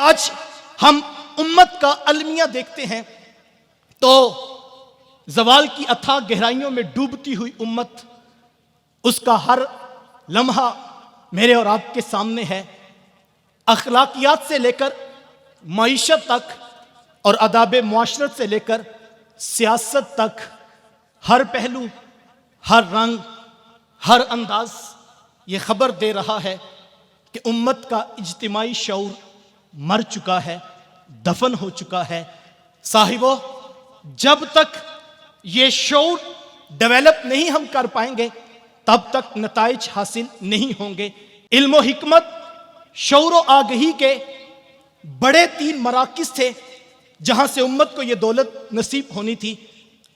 آج ہم امت کا المیہ دیکھتے ہیں تو زوال کی اتھاہ گہرائیوں میں ڈوبتی ہوئی امت، اس کا ہر لمحہ میرے اور آپ کے سامنے ہے۔ اخلاقیات سے لے کر معیشت تک اور آداب معاشرت سے لے کر سیاست تک، ہر پہلو، ہر رنگ، ہر انداز یہ خبر دے رہا ہے کہ امت کا اجتماعی شعور مر چکا ہے، دفن ہو چکا ہے۔ صاحبو، جب تک یہ شعور ڈیولپ نہیں ہم کر پائیں گے تب تک نتائج حاصل نہیں ہوں گے۔ علم و حکمت، شعور و آگہی کے بڑے 3 مراکز تھے جہاں سے امت کو یہ دولت نصیب ہونی تھی۔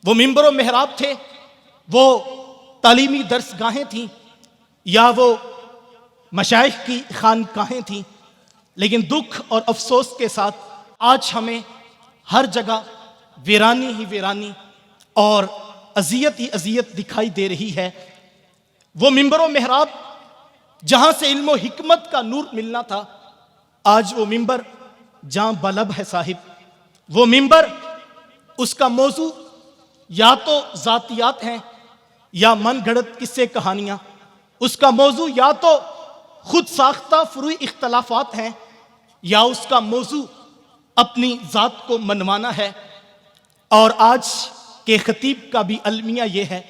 وہ منبر و محراب تھے، وہ تعلیمی درس گاہیں تھیں، یا وہ مشائخ کی خانقاہیں تھیں۔ لیکن دکھ اور افسوس کے ساتھ آج ہمیں ہر جگہ ویرانی ہی ویرانی اور اذیت ہی اذیت دکھائی دے رہی ہے۔ وہ منبر و محراب جہاں سے علم و حکمت کا نور ملنا تھا، آج وہ منبر جہاں بلب ہے صاحب۔ وہ منبر، اس کا موضوع یا تو ذاتیات ہیں یا من گھڑت قصے کہانیاں، اس کا موضوع یا تو خود ساختہ فروعی اختلافات ہیں یا اس کا موضوع اپنی ذات کو منوانا ہے۔ اور آج کے خطیب کا بھی المیہ یہ ہے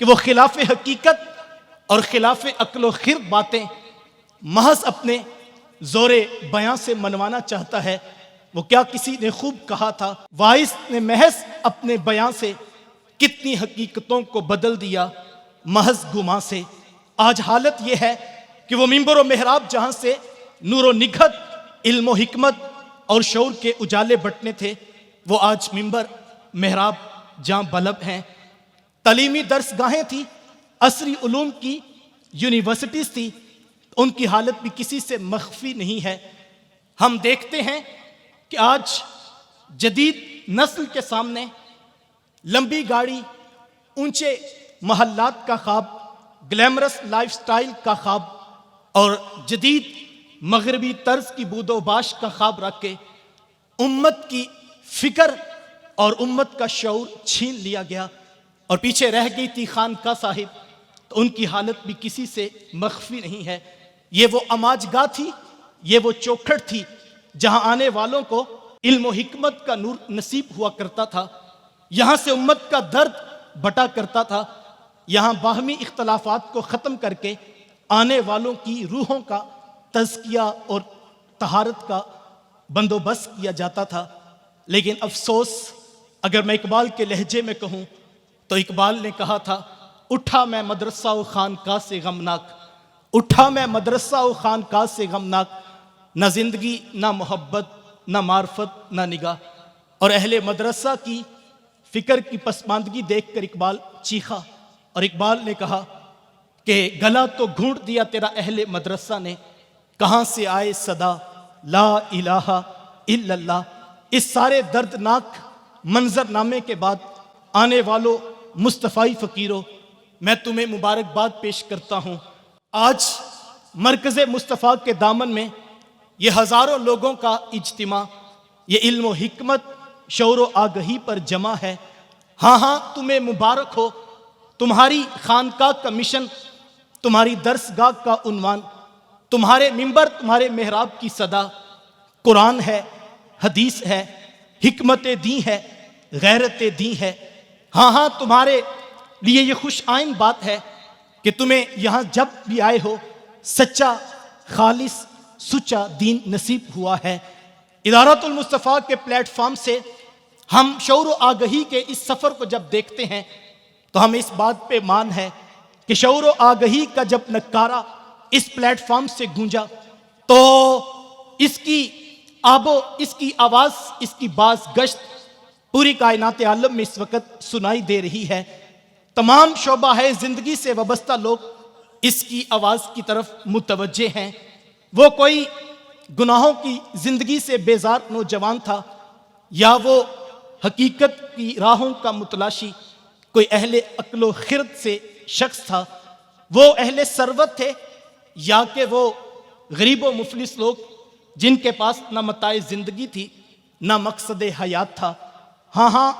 کہ وہ خلاف حقیقت اور خلاف عقل و خرد باتیں محض اپنے زور بیان سے منوانا چاہتا ہے۔ وہ کیا کسی نے خوب کہا تھا، وائس نے محض اپنے بیان سے کتنی حقیقتوں کو بدل دیا محض گمان سے۔ آج حالت یہ ہے کہ وہ منبر و محراب جہاں سے نور و نگہت، علم و حکمت اور شعور کے اجالے بٹنے تھے، وہ آج منبر محراب جہاں بلب ہیں۔ تعلیمی درس گاہیں تھی، عصری علوم کی یونیورسٹیز تھی، ان کی حالت بھی کسی سے مخفی نہیں ہے۔ ہم دیکھتے ہیں کہ آج جدید نسل کے سامنے لمبی گاڑی، اونچے محلات کا خواب، گلیمرس لائف سٹائل کا خواب اور جدید مغربی طرز کی بود و باش کا خواب رکھ کے امت کی فکر اور امت کا شعور چھین لیا گیا اور پیچھے رہ گئی تھی خانقاہ صاحب، تو ان کی حالت بھی کسی سے مخفی نہیں ہے۔ یہ وہ اماج گاہ تھی، یہ وہ چوکھٹ تھی جہاں آنے والوں کو علم و حکمت کا نور نصیب ہوا کرتا تھا، یہاں سے امت کا درد بٹا کرتا تھا، یہاں باہمی اختلافات کو ختم کر کے آنے والوں کی روحوں کا تزکیہ اور طہارت کا بندوبست کیا جاتا تھا۔ لیکن افسوس، اگر میں اقبال کے لہجے میں کہوں تو اقبال نے کہا تھا، اٹھا میں مدرسہ و خانقاہ سے غمناک، اٹھا میں مدرسہ و خانقاہ سے غمناک، نہ زندگی نہ محبت نہ معرفت نہ نگاہ۔ اور اہل مدرسہ کی فکر کی پسماندگی دیکھ کر اقبال چیخا اور اقبال نے کہا کہ گلا تو گھونٹ دیا تیرا اہل مدرسہ نے، کہاں سے آئے صدا لا الہ الا اللہ۔ اس سارے دردناک منظر نامے کے بعد آنے والوں مصطفی فقیروں، میں تمہیں مبارکباد پیش کرتا ہوں۔ آج مرکز مصطفیٰ کے دامن میں یہ ہزاروں لوگوں کا اجتماع، یہ علم و حکمت، شعور و آگہی پر جمع ہے۔ ہاں ہاں تمہیں مبارک ہو، تمہاری خانقاہ کا مشن، تمہاری درسگاہ کا عنوان، تمہارے منبر، تمہارے محراب کی صدا قرآن ہے، حدیث ہے، حکمت دین ہے، غیرت دین ہے۔ ہاں ہاں تمہارے لیے یہ خوش آئند بات ہے کہ تمہیں یہاں جب بھی آئے ہو سچا، خالص، سچا دین نصیب ہوا ہے۔ ادارت المصطفیٰ کے پلیٹ فارم سے ہم شعور و آگہی کے اس سفر کو جب دیکھتے ہیں تو ہمیں اس بات پہ مان ہے کہ شعور و آگہی کا جب نکارہ اس پلیٹ فارم سے گونجا تو اس کی آب و اس کی آواز، اس کی باز گشت پوری کائنات عالم میں اس وقت سنائی دے رہی ہے۔ تمام شعبہ ہے زندگی سے وابستہ لوگ اس کی آواز کی طرف متوجہ ہیں۔ وہ کوئی گناہوں کی زندگی سے بیزار نوجوان تھا یا وہ حقیقت کی راہوں کا متلاشی کوئی اہل عقل و خرد سے شخص تھا، وہ اہل ثروت تھے یا کہ وہ غریب و مفلس لوگ، جن کے پاس نہ متاع زندگی تھی نہ مقصد حیات تھا. ہاں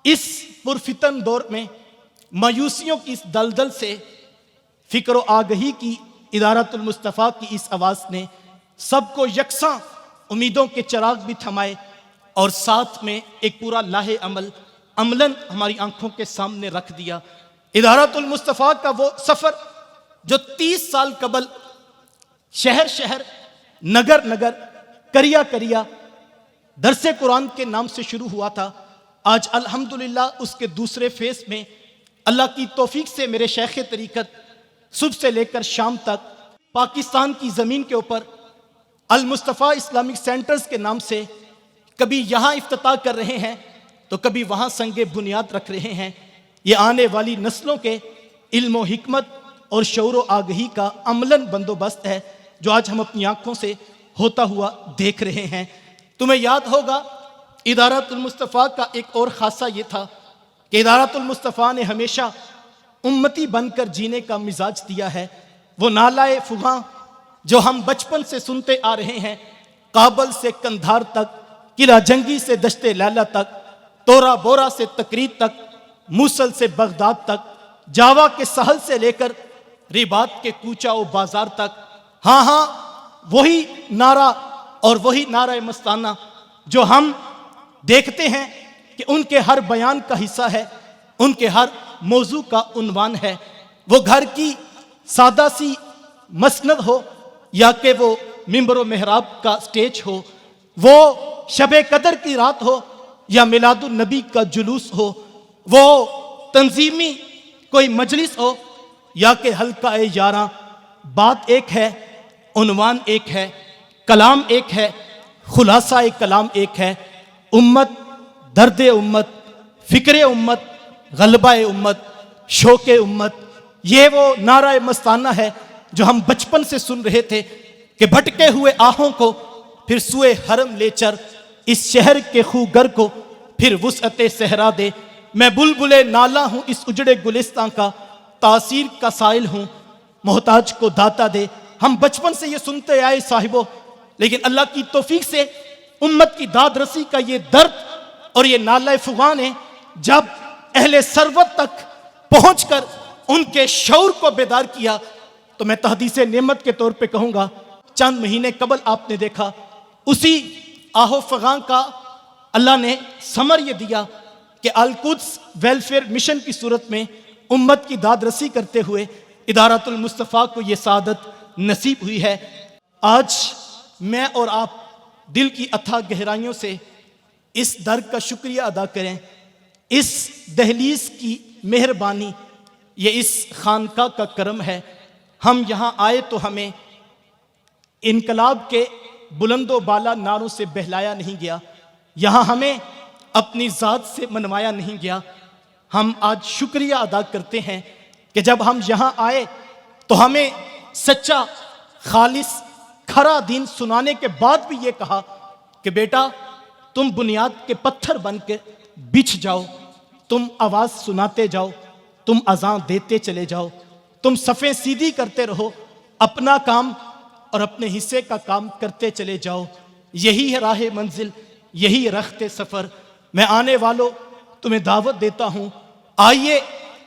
اس پرفتن دور میں مایوسیوں کی اس دلدل سے فکر و آگہی کی ادارۃ المصطفیٰ کی اس آواز نے سب کو یکساں امیدوں کے چراغ بھی تھمائے اور ساتھ میں ایک پورا لاہ عمل عملاً ہماری آنکھوں کے سامنے رکھ دیا. ادارۃ المصطفیٰ کا وہ سفر جو 30 سال قبل شہر شہر نگر نگر کریا کریا درس قرآن کے نام سے شروع ہوا تھا، آج الحمدللہ اس کے دوسرے فیس میں اللہ کی توفیق سے میرے شیخ طریقت صبح سے لے کر شام تک پاکستان کی زمین کے اوپر المصطفیٰ اسلامک سینٹرز کے نام سے کبھی یہاں افتتاح کر رہے ہیں تو کبھی وہاں سنگ بنیاد رکھ رہے ہیں. یہ آنے والی نسلوں کے علم و حکمت اور شعور و آگہی کا عملاً بندوبست ہے جو آج ہم اپنی آنکھوں سے ہوتا ہوا دیکھ رہے ہیں. تمہیں یاد ہوگا ادارۃ المصطفیٰ کا ایک اور خاصہ یہ تھا کہ ادارۃ المصطفیٰ نے ہمیشہ امتی بن کر جینے کا مزاج دیا ہے. وہ نالائے فغاں جو ہم بچپن سے سنتے آ رہے ہیں، کابل سے کندھار تک، قلعہ جنگی سے دشت لیلہ تک، تورا بورا سے تکریت تک، موصل سے بغداد تک، جاوا کے ساحل سے لے کر رباط کے کوچہ و بازار تک. ہاں وہی نعرہ اور وہی نعرہ مستانہ جو ہم دیکھتے ہیں کہ ان کے ہر بیان کا حصہ ہے، ان کے ہر موضوع کا عنوان ہے. وہ گھر کی سادہ سی مسند ہو یا کہ وہ ممبر و محراب کا سٹیج ہو، وہ شب قدر کی رات ہو یا میلاد النبی کا جلوس ہو، وہ تنظیمی کوئی مجلس ہو یا کہ حلقہ یاراں، بات ایک ہے، عنوان ایک ہے، کلام ایک ہے، خلاصہ کلام ایک ہے. امت، درد امت، فکر امت، غلبہ امت، شوق امت، یہ وہ نعرہ مستانہ ہے جو ہم بچپن سے سن رہے تھے کہ بھٹکے ہوئے آہوں کو پھر سوئے حرم لے چر، اس شہر کے خوگر کو پھر وسعت صحرا دے. میں بلبل نالا ہوں اس اجڑے گلستان کا، تاثیر کا سائل ہوں، محتاج کو داتا دے. ہم بچپن سے یہ سنتے آئے صاحبوں، لیکن اللہ کی توفیق سے امت کی داد رسی کا یہ درد اور یہ نالہ فغاں نے جب اہل ثروت تک پہنچ کر ان کے شعور کو بیدار کیا تو میں تحدیث نعمت کے طور پہ کہوں گا چند مہینے قبل آپ نے دیکھا اسی آہو فغاں کا اللہ نے ثمر یہ دیا کہ القدس ویلفیئر مشن کی صورت میں امت کی داد رسی کرتے ہوئے ادارۃ المصطفیٰ کو یہ سعادت نصیب ہوئی ہے. آج میں اور آپ دل کی اتھاہ گہرائیوں سے اس در کا شکریہ ادا کریں. اس دہلیز کی مہربانی، یہ اس خانقاہ کا کرم ہے. ہم یہاں آئے تو ہمیں انقلاب کے بلند و بالا نعروں سے بہلایا نہیں گیا، یہاں ہمیں اپنی ذات سے منوایا نہیں گیا. ہم آج شکریہ ادا کرتے ہیں کہ جب ہم یہاں آئے تو ہمیں سچا خالص کھرا دین سنانے کے بعد بھی یہ کہا کہ بیٹا تم بنیاد کے پتھر بن کے بچھ جاؤ، تم آواز سناتے جاؤ، تم اذان دیتے چلے جاؤ، تم صفیں سیدھی کرتے رہو، اپنا کام اور اپنے حصے کا کام کرتے چلے جاؤ. یہی ہے راہ منزل، یہی رخت سفر. میں آنے والوں تمہیں دعوت دیتا ہوں، آئیے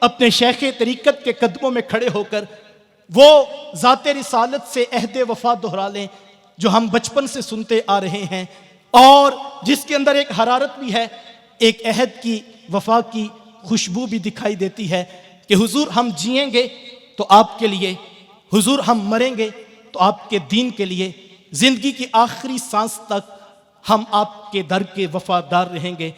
اپنے شیخ طریقت کے قدموں میں کھڑے ہو کر وہ ذات رسالت سے عہد وفا دہرا لیں جو ہم بچپن سے سنتے آ رہے ہیں اور جس کے اندر ایک حرارت بھی ہے، ایک عہد کی وفا کی خوشبو بھی دکھائی دیتی ہے کہ حضور ہم جئیں گے تو آپ کے لیے، حضور ہم مریں گے تو آپ کے دین کے لیے، زندگی کی آخری سانس تک ہم آپ کے در کے وفادار رہیں گے.